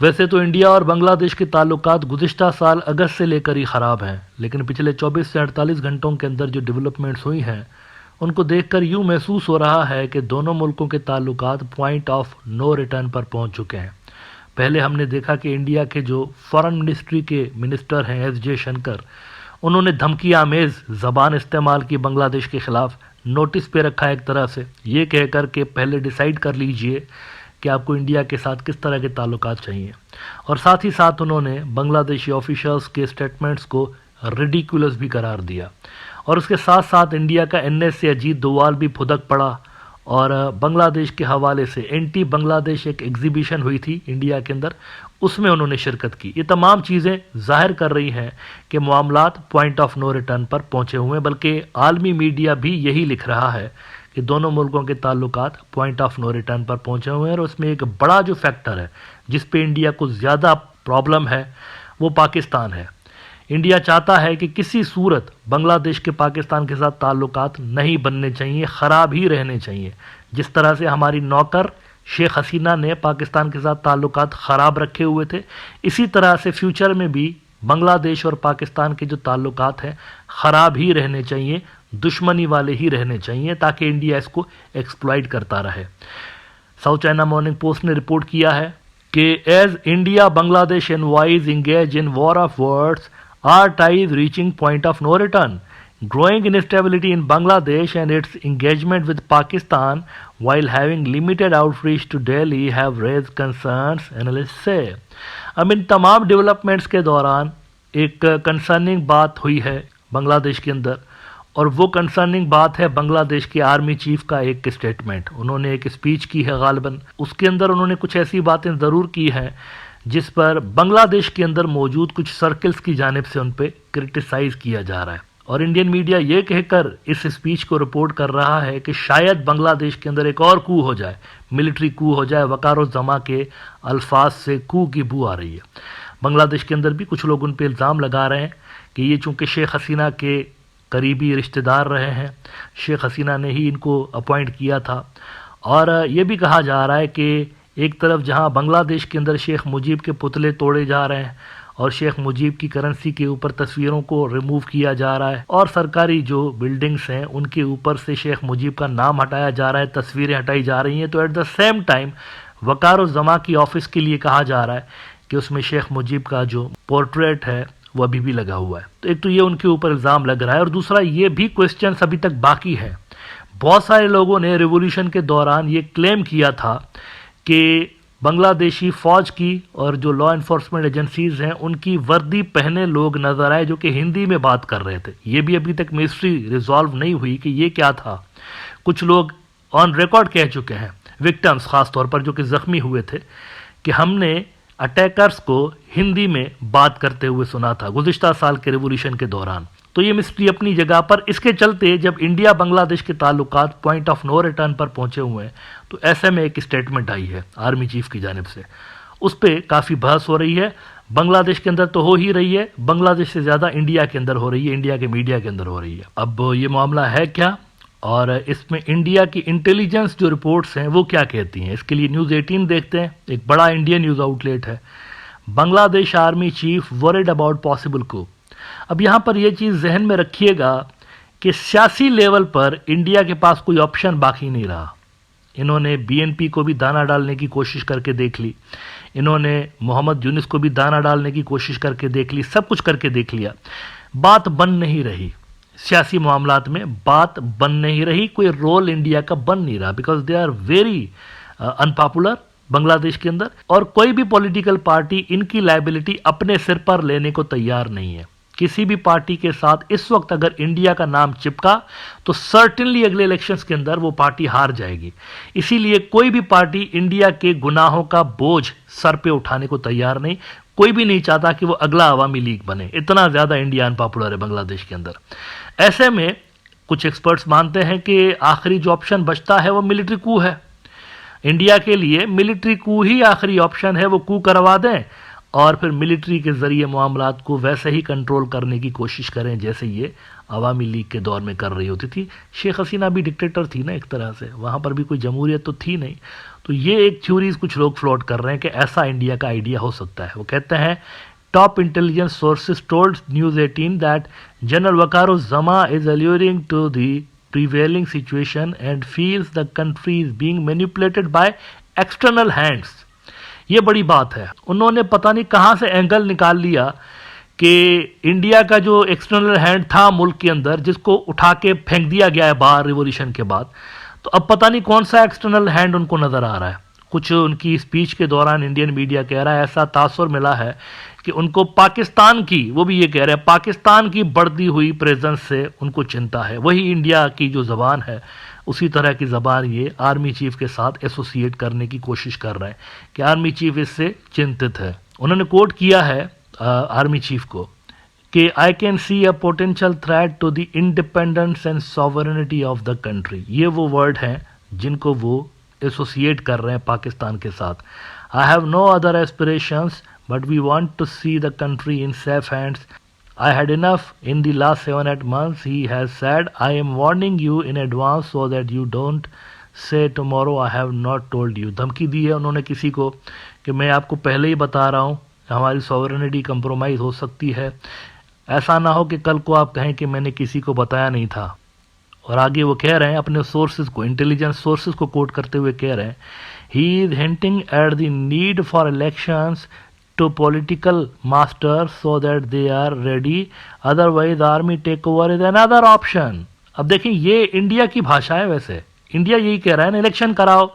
ویسے تو انڈیا اور بنگلہ دیش کے تعلقات گزشتہ سال اگست سے لے کر ہی خراب ہیں، لیکن پچھلے 24 سے 48 گھنٹوں کے اندر جو ڈیولپمنٹس ہوئی ہیں ان کو دیکھ کر یوں محسوس ہو رہا ہے کہ دونوں ملکوں کے تعلقات پوائنٹ آف نو ریٹرن پر پہنچ چکے ہیں۔ پہلے ہم نے دیکھا کہ انڈیا کے جو فارن منسٹری کے منسٹر ہیں ایس جے شنکر، انہوں نے دھمکی آمیز زبان استعمال کی بنگلہ دیش کے خلاف، نوٹس پہ رکھا ایک طرح سے یہ کہہ کر کہ پہلے ڈیسائیڈ کر لیجئے کہ آپ کو انڈیا کے ساتھ کس طرح کے تعلقات چاہیے، اور ساتھ ہی ساتھ انہوں نے بنگلہ دیشی آفیشلز کے سٹیٹمنٹس کو ریڈیکولس بھی قرار دیا، اور اس کے ساتھ ساتھ انڈیا کا این ایس سے اجیت دووال بھی پھدک پڑا، اور بنگلہ دیش کے حوالے سے اینٹی بنگلہ دیش ایک ایگزیبیشن ہوئی تھی انڈیا کے اندر، اس میں انہوں نے شرکت کی۔ یہ تمام چیزیں ظاہر کر رہی ہیں کہ معاملات پوائنٹ آف نو ریٹرن پر پہنچے ہوئے ہیں، بلکہ عالمی میڈیا بھی یہی لکھ رہا ہے کہ دونوں ملکوں کے تعلقات پوائنٹ آف نو ریٹرن پر پہنچے ہوئے ہیں، اور اس میں ایک بڑا جو فیکٹر ہے جس پہ انڈیا کو زیادہ پرابلم ہے وہ پاکستان ہے۔ انڈیا چاہتا ہے کہ کسی صورت بنگلہ دیش کے پاکستان کے ساتھ تعلقات نہیں بننے چاہیے، خراب ہی رہنے چاہیے۔ جس طرح سے ہماری نوکر شیخ حسینہ نے پاکستان کے ساتھ تعلقات خراب رکھے ہوئے تھے، اسی طرح سے فیوچر میں بھی بنگلہ دیش اور پاکستان کے جو تعلقات ہیں خراب ہی رہنے چاہیے، دشمنی والے ہی رہنے چاہیے، تاکہ انڈیا اس کو ایکسپلائٹ کرتا رہے۔ ساؤتھ چائنا مارننگ پوسٹ نے رپورٹ کیا ہے کہ ایز انڈیا بنگلہ دیش envoys engage in war of words are ties reaching point of no return. Growing instability in Bangladesh and its engagement with Pakistan while having limited outreach to Delhi have raised concerns, analysts say. اب ان تمام developments کے دوران ایک concerning بات ہوئی ہے بنگلہ دیش کے اندر، اور وہ کنسرننگ بات ہے بنگلہ دیش کے آرمی چیف کا ایک اسٹیٹمنٹ۔ انہوں نے ایک اسپیچ کی ہے غالباً، اس کے اندر انہوں نے کچھ ایسی باتیں ضرور کی ہیں جس پر بنگلہ دیش کے اندر موجود کچھ سرکلز کی جانب سے ان پہ کرٹیسائز کیا جا رہا ہے، اور انڈین میڈیا یہ کہہ کر اس اسپیچ کو رپورٹ کر رہا ہے کہ شاید بنگلہ دیش کے اندر ایک اور کو ہو جائے، ملٹری کو ہو جائے۔ وقار و زما کے الفاظ سے کو کی بو آ رہی ہے۔ بنگلہ دیش کے اندر بھی کچھ لوگ ان پہ الزام لگا رہے ہیں کہ یہ چونکہ شیخ حسینہ کے قریبی رشتہ دار رہے ہیں، شیخ حسینہ نے ہی ان کو اپوائنٹ کیا تھا، اور یہ بھی کہا جا رہا ہے کہ ایک طرف جہاں بنگلہ دیش کے اندر شیخ مجیب کے پتلے توڑے جا رہے ہیں اور شیخ مجیب کی کرنسی کے اوپر تصویروں کو ریموو کیا جا رہا ہے، اور سرکاری جو بلڈنگز ہیں ان کے اوپر سے شیخ مجیب کا نام ہٹایا جا رہا ہے، تصویریں ہٹائی جا رہی ہیں، تو ایٹ دا سیم ٹائم وقار الزما کی آفس کے لیے کہا جا رہا ہے کہ اس میں شیخ مجیب کا جو پورٹریٹ ہے وہ ابھی بھی لگا ہوا ہے۔ تو ایک تو یہ ان کے اوپر الزام لگ رہا ہے، اور دوسرا یہ بھی کوسچنز ابھی تک باقی ہے۔ بہت سارے لوگوں نے ریولیوشن کے دوران یہ کلیم کیا تھا کہ بنگلہ دیشی فوج کی اور جو لا انفورسمنٹ ایجنسیز ہیں ان کی وردی پہنے لوگ نظر آئے جو کہ ہندی میں بات کر رہے تھے۔ یہ بھی ابھی تک مسٹری ریزالو نہیں ہوئی کہ یہ کیا تھا۔ کچھ لوگ آن ریکارڈ کہہ چکے ہیں، وکٹمز خاص طور پر جو کہ زخمی ہوئے تھے، کہ ہم نے اٹیکرز کو ہندی میں بات کرتے ہوئے سنا تھا گزشتہ سال کے ریولیوشن کے دوران۔ تو یہ مسٹری اپنی جگہ پر، اس کے چلتے جب انڈیا بنگلہ دیش کے تعلقات پوائنٹ آف نو ریٹرن پر پہنچے ہوئے ہیں تو ایسے میں ایک اسٹیٹمنٹ آئی ہے آرمی چیف کی جانب سے، اس پہ کافی بحث ہو رہی ہے۔ بنگلہ دیش کے اندر تو ہو ہی رہی ہے، بنگلہ دیش سے زیادہ انڈیا کے اندر ہو رہی ہے، انڈیا کے میڈیا کے اندر ہو رہی ہے۔ اب یہ معاملہ ہے کیا، اور اس میں انڈیا کی انٹیلیجنس جو رپورٹس ہیں وہ کیا کہتی ہیں، اس کے لیے نیوز 18 دیکھتے ہیں، ایک بڑا انڈین نیوز آؤٹ لیٹ ہے۔ بنگلہ دیش army chief word about possible کو۔ اب یہاں پر یہ چیز ذہن میں رکھیے گا کہ سیاسی لیول پر انڈیا کے پاس کوئی آپشن باقی نہیں رہا۔ انہوں نے بی این پی کو بھی دانہ ڈالنے کی کوشش کر کے دیکھ لی، انہوں نے محمد یونس کو بھی دانہ ڈالنے کی کوشش کر کے دیکھ لی، سب کچھ کر کے دیکھ لیا، بات بن نہیں رہی۔ سیاسی معاملات میں بات بن نہیں رہی، کوئی رول انڈیا کا بن نہیں رہا، بیکاز دے آر ویری انپاپولر بنگلہ دیش کے اندر، اور کوئی بھی پولیٹیکل پارٹی ان کی لائبلٹی اپنے سر پر لینے کو تیار نہیں ہے۔ کسی بھی پارٹی کے ساتھ اس وقت اگر انڈیا کا نام چپکا تو سرٹنلی اگلے الیکشنز کے اندر وہ پارٹی ہار جائے گی۔ اسی لیے کوئی بھی پارٹی انڈیا کے گناہوں کا بوجھ سر پہ اٹھانے کو تیار نہیں، کوئی بھی نہیں چاہتا کہ وہ اگلا عوامی لیگ بنے، اتنا زیادہ انڈیا انپاپولر ہے بنگلہ دیش کے اندر۔ ایسے میں کچھ ایکسپرٹس مانتے ہیں کہ آخری جو آپشن بچتا ہے وہ ملٹری کو ہے۔ انڈیا کے لیے ملٹری کو ہی آخری آپشن ہے، وہ کو کروا دیں اور پھر ملٹری کے ذریعے معاملات کو ویسے ہی کنٹرول کرنے کی کوشش کریں جیسے یہ عوامی لیگ کے دور میں کر رہی ہوتی تھی. شیخ حسینہ بھی ڈکٹیٹر تھی نا ایک طرح سے, وہاں پر بھی کوئی جمہوریت تو تھی نہیں. تو یہ ایک تھیوریز کچھ لوگ فلوٹ کر رہے ہیں کہ ایسا انڈیا کا آئیڈیا ہو سکتا ہے. وہ کہتے ہیں top intelligence sources told News 18 that General Waqar uz-Zaman is alluring to the prevailing situation and feels the country is being manipulated by external hands. یہ بڑی بات ہے. انہوں نے پتہ نہیں کہاں سے اینگل نکال لیا کہ انڈیا کا جو ایکسٹرنل ہینڈ تھا ملک کے اندر, جس کو اٹھا کے پھینک دیا گیا ہے باہر ریولیوشن کے بعد, تو اب پتہ نہیں کون سا ایکسٹرنل ہینڈ ان کو نظر آ رہا ہے. کچھ ان کی اسپیچ کے دوران انڈین میڈیا کہہ رہا ہے, ایسا تاثر ملا ہے کہ ان کو پاکستان کی, وہ بھی یہ کہہ رہے ہیں پاکستان کی بڑھتی ہوئی پریزنس سے ان کو چنتا ہے. وہی انڈیا کی جو زبان ہے اسی طرح کی زبان یہ آرمی چیف کے ساتھ ایسوسیٹ کرنے کی کوشش کر رہے ہیں کہ آرمی چیف اس سے چنتت ہے. انہوں نے کوٹ کیا ہے آرمی چیف کو کہ I can see a potential threat to the independence and sovereignty of the country. یہ وہ ورڈ ہیں جن کو وہ ایسوسیٹ کر رہے ہیں پاکستان کے ساتھ. I have no other aspirations but we want to see the country in safe hands. I had enough in the last 7-8 months, he has said. I am warning you in advance so that you don't say tomorrow I have not told you. دھمکی دی ہے انہوں نے کسی کو کہ میں آپ کو پہلے ہی بتا رہا ہوں ہماری سوورنٹی کمپرومائز ہو سکتی ہے, ایسا نہ ہو کہ کل کو آپ کہیں کہ میں نے کسی کو بتایا نہیں تھا. اور آگے وہ کہہ رہے ہیں اپنے سورسز کو, انٹیلیجنس سورسز کو کوٹ کرتے ہوئے کہہ رہے ہیں he is hinting at the need for elections to political masters so that they are ready, otherwise army takeover is another option. اب دیکھیں یہ انڈیا کی بھاشا ہے. ویسے انڈیا یہی کہہ رہا ہے نا الیکشن کراؤ,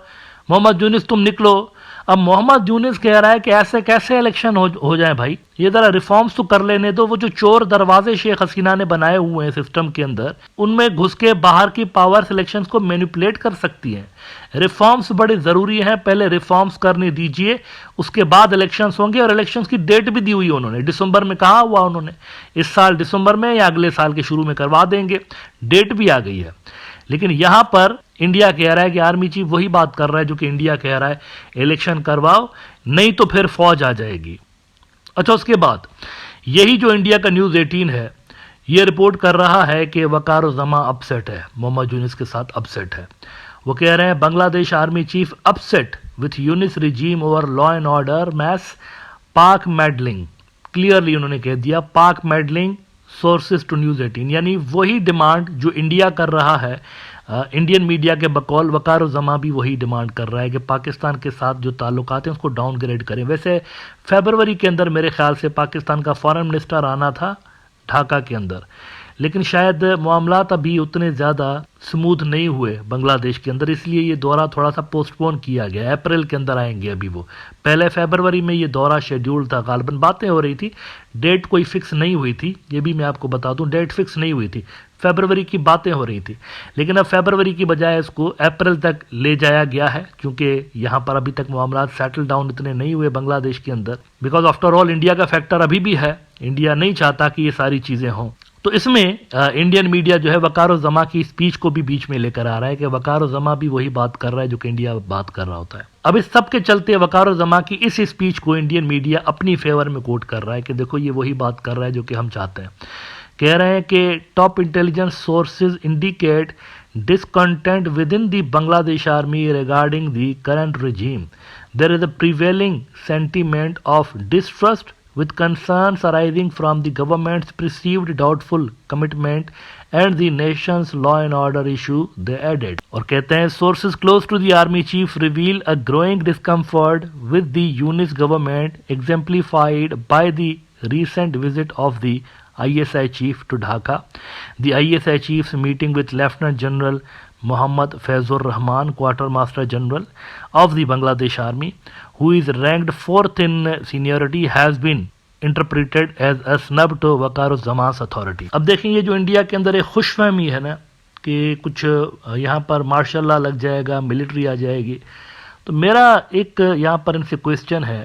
محمد یونس تم نکلو. اب محمد یونس کہہ رہا ہے کہ ایسے کیسے الیکشن ہو جائیں بھائی, یہ ذرا ریفارمز تو کر لینے دو. وہ جو چور دروازے شیخ حسینہ نے بنائے ہوئے ہیں سسٹم کے اندر, ان میں گھس کے باہر کی پاورز الیکشنز کو مینیپولیٹ کر سکتی ہیں. ریفارمز بڑے ضروری ہیں, پہلے ریفارمز کرنے دیجئے, اس کے بعد الیکشنز ہوں گے. اور الیکشنز کی ڈیٹ بھی دی ہوئی انہوں نے, دسمبر میں کہا ہوا انہوں نے, اس سال دسمبر میں یا اگلے سال کے شروع میں کروا دیں گے, ڈیٹ بھی آ گئی ہے. لیکن یہاں پر انڈیا کہہ رہا ہے کہ آرمی چیف وہی بات کر رہا ہے جو کہ انڈیا کہہ رہا ہے الیکشن کرواؤ نہیں تو پھر فوج آ جائے گی. اچھا, اس کے بعد یہی جو انڈیا کا نیوز 18 ہے یہ رپورٹ کر رہا ہے کہ وقار الزما اپسیٹ ہے, محمد یونس کے ساتھ اپسیٹ ہے. وہ کہہ رہے ہیں Bangladesh army chief upset with Yunus regime over law and order mess Pak meddling. Clearly انہوں نے کہہ دیا پاک میڈلنگ سورسز ٹو نیوز 18, یعنی وہی ڈیمانڈ جو انڈیا کر رہا ہے. انڈین میڈیا کے بقول وقار الزما بھی وہی ڈیمانڈ کر رہا ہے کہ پاکستان کے ساتھ جو تعلقات ہیں اس کو ڈاؤن گریڈ کریں. ویسے فیبروری کے اندر میرے خیال سے پاکستان کا فارن منسٹر آنا تھا ڈھاکہ کے اندر, لیکن شاید معاملات ابھی اتنے زیادہ سموتھ نہیں ہوئے بنگلہ دیش کے اندر, اس لیے یہ دورہ تھوڑا سا پوسٹ پون کیا گیا. اپریل کے اندر آئیں گے ابھی. وہ پہلے فیبروری میں یہ دورہ شیڈیول تھا, غالباً باتیں ہو رہی تھی, ڈیٹ کوئی فکس نہیں ہوئی تھی. یہ بھی میں آپ کو بتا دوں ڈیٹ فکس نہیں ہوئی تھی, فیبروری کی باتیں ہو رہی تھی. لیکن اب فیبروری کی بجائے اس کو اپریل تک لے جایا گیا ہے, کیونکہ یہاں پر ابھی تک معاملات سیٹل ڈاؤن اتنے نہیں ہوئے بنگلہ دیش کے اندر, بیکاز آفٹر آل انڈیا کا فیکٹر ابھی بھی ہے. انڈیا نہیں چاہتا کہ یہ ساری چیزیں ہوں. تو اس میں انڈین میڈیا جو ہے وقار الزما کی اسپیچ کو بھی بیچ میں لے کر آ رہا ہے کہ وقار الزما بھی وہی بات کر رہا ہے جو کہ انڈیا بات کر رہا ہوتا ہے. اب اس سب کے چلتے وقار الزما کی اس اسپیچ کو انڈین میڈیا اپنی فیور میں کوٹ کر رہا ہے کہ دیکھو یہ وہی بات کر رہا ہے جو کہ ہم چاہتے ہیں. کہہ رہے ہیں کہ top intelligence sources indicate discontent within the Bangladesh army regarding the current regime. There is a prevailing sentiment of distrust with concerns arising from the government's perceived doubtful commitment and the nation's law and order issue, they added. اور کہتے ہیں sources close to the army chief reveal a growing discomfort with the Yunus government exemplified by the recent visit of the ISI chief to Dhaka. The ISI chief's meeting with Lieutenant General Muhammad Faizur Rahman, Quartermaster General of the Bangladesh Army, who is ranked 4th in seniority, has been interpreted as a snub to Waqar Uzzama's authority. اب دیکھیں یہ جو India کے اندر ایک خوش فہمی ہے نا کہ کچھ یہاں پر مارشل لا لگ جائے گا, ملٹری آ جائے گی, تو میرا ایک یہاں پر ان سے کوئسچن ہے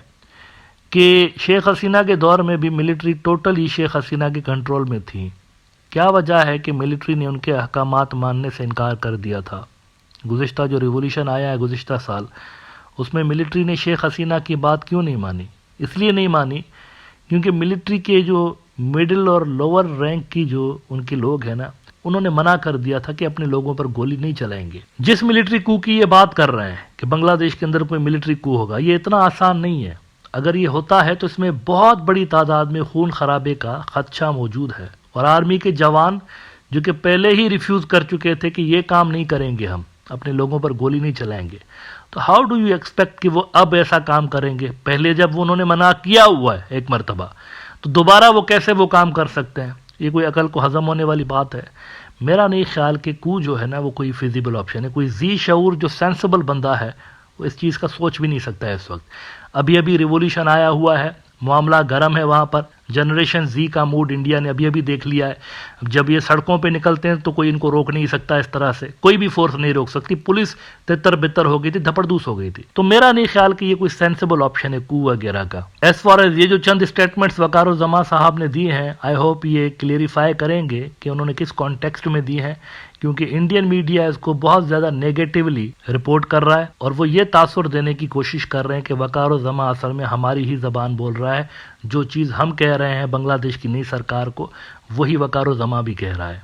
کہ شیخ حسینہ کے دور میں بھی ملٹری ٹوٹل ہی شیخ حسینہ کے کنٹرول میں تھی. کیا وجہ ہے کہ ملٹری نے ان کے احکامات ماننے سے انکار کر دیا تھا؟ گزشتہ جو ریولیوشن آیا ہے گزشتہ سال, اس میں ملٹری نے شیخ حسینہ کی بات کیوں نہیں مانی؟ اس لیے نہیں مانی کیونکہ ملٹری کے جو مڈل اور لوور رینک کی جو ان کے لوگ ہیں نا، انہوں نے منع کر دیا تھا کہ اپنے لوگوں پر گولی نہیں چلائیں گے. جس ملٹری کو کی یہ بات کر رہے ہیں کہ بنگلہ دیش کے اندر کوئی ملٹری کو ہوگا، یہ اتنا آسان نہیں ہے. اگر یہ ہوتا ہے تو اس میں بہت بڑی تعداد میں خون خرابے کا خدشہ موجود ہے، اور آرمی کے جوان جو کہ پہلے ہی ریفیوز کر چکے تھے کہ یہ کام نہیں کریں گے، ہم اپنے لوگوں پر گولی نہیں چلائیں گے، تو ہاؤ ڈو یو ایکسپیکٹ کہ وہ اب ایسا کام کریں گے؟ پہلے جب انہوں نے منع کیا ہوا ہے ایک مرتبہ، تو دوبارہ وہ کیسے وہ کام کر سکتے ہیں؟ یہ کوئی عقل کو ہضم ہونے والی بات ہے؟ میرا نہیں خیال کہ کو جو ہے نا وہ کوئی فیزیبل آپشن ہے. کوئی ذی شعور جو سینسبل بندہ ہے وہ اس چیز کا سوچ بھی نہیں سکتا ہے اس وقت. ابھی ریولیوشن آیا ہوا ہے، معاملہ گرم ہے وہاں پر. جنریشن زی کا موڈ انڈیا نے ابھی دیکھ لیا ہے. جب یہ سڑکوں پہ نکلتے ہیں تو کوئی ان کو روک نہیں سکتا، اس طرح سے کوئی بھی فورس نہیں روک سکتی. پولیس تتر بتر ہو گئی تھی، دھپڑدوس ہو گئی تھی. تو میرا نہیں خیال کہ یہ کوئی سینسیبل آپشن ہے کو وغیرہ کا. ایز فار ایز یہ جو چند اسٹیٹمنٹس وقار الزماں صاحب نے دی ہیں، آئی ہوپ یہ کلیریفائی کریں گے کہ انہوں نے کس کانٹیکسٹ میں دی ہیں، کیونکہ انڈین میڈیا اس کو بہت زیادہ نیگیٹیولی رپورٹ کر رہا ہے، اور وہ یہ تاثر دینے کی کوشش کر رہے ہیں کہ وقار الزماں اصل میں ہماری ہی زبان بول رہا ہے. جو چیز ہم کہہ رہے ہیں بنگلہ دیش کی نئی سرکار کو، وہی وقار الزماں بھی کہہ رہا ہے.